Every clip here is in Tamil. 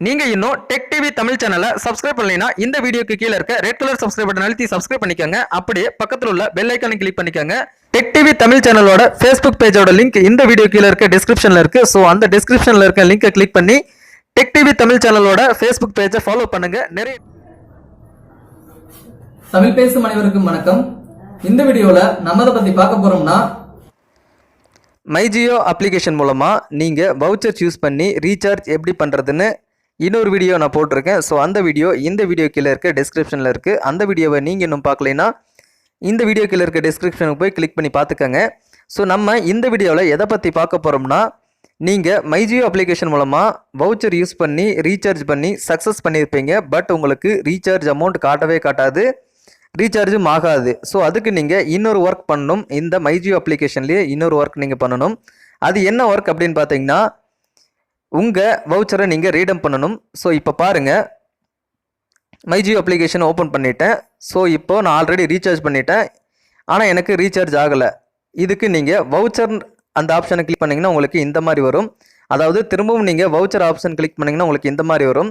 நீங்க இன்னும் டெக் டிவி தமிழ் சேனலை சப்ஸ்கிரைப் பண்ணலைன்னா இந்த வீடியோக்கு கீழே இருக்க ரெட் கலர் சப்ஸ்கிரைப் பட்டன் அழுத்தி சப்ஸ்கிரைப் பண்ணிக்கோங்க. அப்படியே பக்கத்துல உள்ள பெல் ஐகானை கிளிக் பண்ணிக்கோங்க. டெக் டிவி தமிழ் சேனலோட ஃபேஸ்புக் பேஜோட லிங்க் இந்த வீடியோ கீழே இருக்க டிஸ்கிரிப்ஷன்ல இருக்கு. ஸோ அந்த டிஸ்கிரிப்ஷன்ல இருக்க லிங்கை கிளிக் பண்ணி டெக் டிவி தமிழ் சேனலோட ஃபேஸ்புக் பேஜை ஃபாலோ பண்ணுங்க. நிறைய தமிழ் பேசும் அனைவருக்கும் வணக்கம். இந்த வீடியோல நம்ம எதை பத்தி பார்க்க போறோம்னா, JIO அப்ளிகேஷன் மூலமா நீங்க வவுச்சர் யூஸ் பண்ணி ரீசார்ஜ் எப்படி பண்றதுன்னு இன்னொரு வீடியோ நான் போட்டிருக்கேன். ஸோ அந்த வீடியோ இந்த வீடியோ கீழே இருக்க டிஸ்கிரிப்ஷனில் இருக்குது. அந்த வீடியோவை நீங்கள் இன்னும் பார்க்கலைன்னா இந்த வீடியோ கீழே இருக்க டிஸ்கிரிப்ஷனுக்கு போய் கிளிக் பண்ணி பார்த்துக்கோங்க. ஸோ நம்ம இந்த வீடியோவில் எதை பற்றி பார்க்க போகிறோம்னா, நீங்கள் JIO அப்ளிகேஷன் மூலமாக வவுச்சர் யூஸ் பண்ணி ரீசார்ஜ் பண்ணி சக்ஸஸ் பண்ணியிருப்பீங்க. பட் உங்களுக்கு ரீசார்ஜ் அமௌண்ட் காட்டவே காட்டாது, ரீசார்ஜும் ஆகாது. ஸோ அதுக்கு நீங்கள் இன்னொரு ஒர்க் பண்ணணும். இந்த JIO அப்ளிகேஷன்லேயே இன்னொரு ஒர்க் நீங்கள் பண்ணணும். அது என்ன ஒர்க் அப்படின்னு பார்த்தீங்கன்னா, உங்கள் வவுச்சரை நீங்கள் ரீடம் பண்ணணும். ஸோ இப்போ பாருங்கள், JIO அப்ளிகேஷன் ஓப்பன் பண்ணிட்டேன். ஸோ இப்போது நான் ஆல்ரெடி ரீசார்ஜ் பண்ணிட்டேன், ஆனால் எனக்கு ரீசார்ஜ் ஆகலை. இதுக்கு நீங்கள் வவுச்சர் அந்த ஆப்ஷனை கிளிக் பண்ணிங்கன்னா உங்களுக்கு இந்த மாதிரி வரும். அதாவது திரும்பவும் நீங்கள் வவுச்சர் ஆப்ஷன் கிளிக் பண்ணிங்கன்னா உங்களுக்கு இந்த மாதிரி வரும்.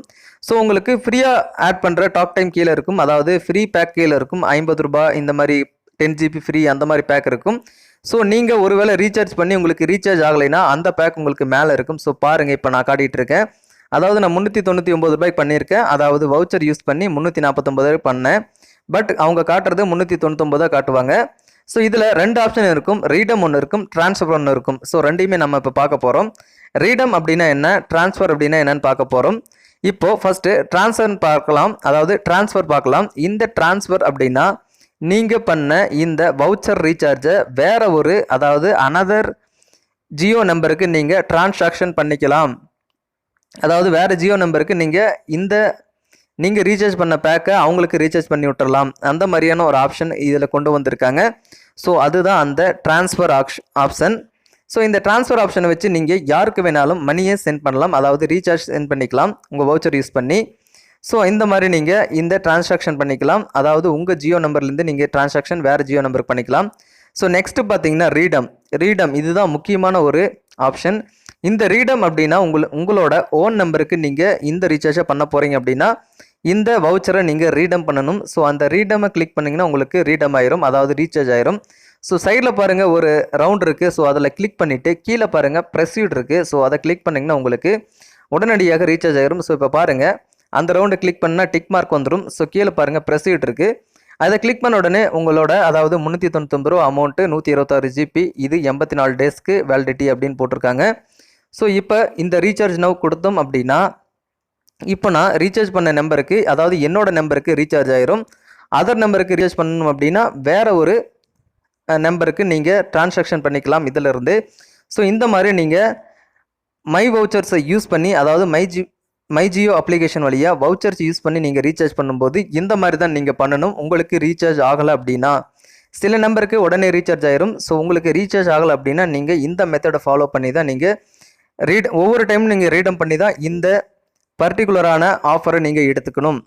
ஸோ உங்களுக்கு ஃப்ரீயாக ஆட் பண்ணுற டாக் டைம் கீழே இருக்கும். அதாவது ஃப்ரீ பேக் கீழே இருக்கும். 50 ரூபாய் இந்த மாதிரி 10 GB ஃப்ரீ அந்த மாதிரி பேக் இருக்கும். ஸோ நீங்கள் ஒருவேளை ரீசார்ஜ் பண்ணி உங்களுக்கு ரீசார்ஜ் ஆகலைன்னா அந்த பேக் உங்களுக்கு மேலே இருக்கும். ஸோ பாருங்கள், இப்போ நான் காட்டிகிட்டு இருக்கேன். அதாவது நான் 399 ரூபாய்க்கு பண்ணியிருக்கேன். அதாவது வவுச்சர் யூஸ் பண்ணி 349 பண்ணேன். பட் அவங்க காட்டுறது 399 காட்டுவாங்க. ஸோ இதில் 2 ஆப்ஷன் இருக்கும். ரீடம் ஒன்று இருக்கும், ட்ரான்ஸ்ஃபர் ஒன்று இருக்கும். ஸோ ரெண்டையுமே நம்ம இப்போ பார்க்க போகிறோம். ரீடம் அப்படின்னா என்ன, ட்ரான்ஸ்ஃபர் அப்படின்னா என்னன்னு பார்க்க போகிறோம். இப்போது ஃபஸ்ட்டு ட்ரான்ஸ்ஃபர் பார்க்கலாம், அதாவது ட்ரான்ஸ்ஃபர் பார்க்கலாம். இந்த ட்ரான்ஸ்ஃபர் அப்படின்னா நீங்கள் பண்ண இந்த வவுச்சர் ரீசார்ஜை வேற ஒரு, அதாவது அனதர் JIO நம்பருக்கு நீங்கள் டிரான்சாக்ஷன் பண்ணிக்கலாம். அதாவது வேறு JIO நம்பருக்கு நீங்கள் ரீசார்ஜ் பண்ண பேக்கை அவங்களுக்கு ரீசார்ஜ் பண்ணி விட்டுறலாம். அந்த மாதிரியான ஒரு ஆப்ஷன் இதில் கொண்டு வந்திருக்காங்க. ஸோ அதுதான் அந்த ட்ரான்ஸ்ஃபர் ஆப்ஷன். ஸோ இந்த ட்ரான்ஸ்ஃபர் ஆப்ஷனை வச்சு நீங்கள் யாருக்கு வேணாலும் மணியை சென்ட் பண்ணலாம், அதாவது ரீசார்ஜ் சென்ட் பண்ணிக்கலாம் உங்கள் வவுச்சர் யூஸ் பண்ணி. ஸோ இந்த மாதிரி நீங்கள் இந்த டிரான்சாக்ஷன் பண்ணிக்கலாம். அதாவது உங்கள் JIO நம்பர்லேருந்து நீங்கள் டிரான்சாக்ஷன் வேறு JIO நம்பருக்கு பண்ணிக்கலாம். ஸோ நெக்ஸ்ட்டு பார்த்தீங்கன்னா ரீடம் இதுதான் முக்கியமான ஒரு ஆப்ஷன். இந்த ரீடம் அப்படின்னா உங்களோட ஓன் நம்பருக்கு நீங்கள் இந்த ரீசார்ஜை பண்ண போகிறீங்க அப்படின்னா இந்த வவுச்சரை நீங்கள் ரீடம் பண்ணணும். ஸோ அந்த ரீடமை கிளிக் பண்ணிங்கன்னா உங்களுக்கு ரீடம் ஆயிரும், அதாவது ரீசார்ஜ் ஆயிரும். ஸோ சைடில் பாருங்கள் ஒரு ரவுண்ட் இருக்குது. ஸோ அதில் கிளிக் பண்ணிவிட்டு கீழே பாருங்கள் ப்ரெஸ்யூட் இருக்குது. ஸோ அதை கிளிக் பண்ணிங்கன்னா உங்களுக்கு உடனடியாக ரீசார்ஜ் ஆயிரும். ஸோ இப்போ பாருங்கள், அந்த ரவுண்டு கிளிக் பண்ணால் டிக் மார்க் வந்துடும். ஸோ கீழே பாருங்கள் ப்ரெஸ்யூட் இருக்குது. அதை கிளிக் பண்ண உடனே உங்களோட, அதாவது 399 ரூபா அமௌண்ட்டு, 126 GB, இது 84 டேஸ்க்கு வேலிடிட்டி அப்படின்னு போட்டிருக்காங்க. ஸோ இப்போ இந்த ரீசார்ஜ் நவ் கொடுத்தோம் அப்படின்னா, இப்போ நான் ரீசார்ஜ் பண்ண நம்பருக்கு, அதாவது என்னோட நம்பருக்கு ரீசார்ஜ் ஆயிரும். அதர் நம்பருக்கு ரீசார்ஜ் பண்ணணும் அப்படின்னா வேற ஒரு நம்பருக்கு நீங்கள் டிரான்சாக்ஷன் பண்ணிக்கலாம் இதிலிருந்து. ஸோ இந்த மாதிரி நீங்கள் மை வவுச்சர்ஸை யூஸ் பண்ணி, அதாவது JIO அப்ளிகேஷன் வழியாக வவுச்சர்ஸ் யூஸ் பண்ணி நீங்கள் ரீசார்ஜ் பண்ணும்போது இந்த மாதிரி தான் நீங்கள் பண்ணணும். உங்களுக்கு ரீசார்ஜ் ஆகலை அப்படின்னா சில நம்பருக்கு உடனே ரீசார்ஜ் ஆயிரும். ஸோ உங்களுக்கு ரீசார்ஜ் ஆகலை அப்படின்னா நீங்கள் இந்த மெத்தடை ஃபாலோ பண்ணி தான் நீங்கள் ஒவ்வொரு டைமும் நீங்கள் ரீடம் பண்ணி தான் இந்த பர்டிகுலரான ஆஃபரை நீங்கள் எடுத்துக்கணும்.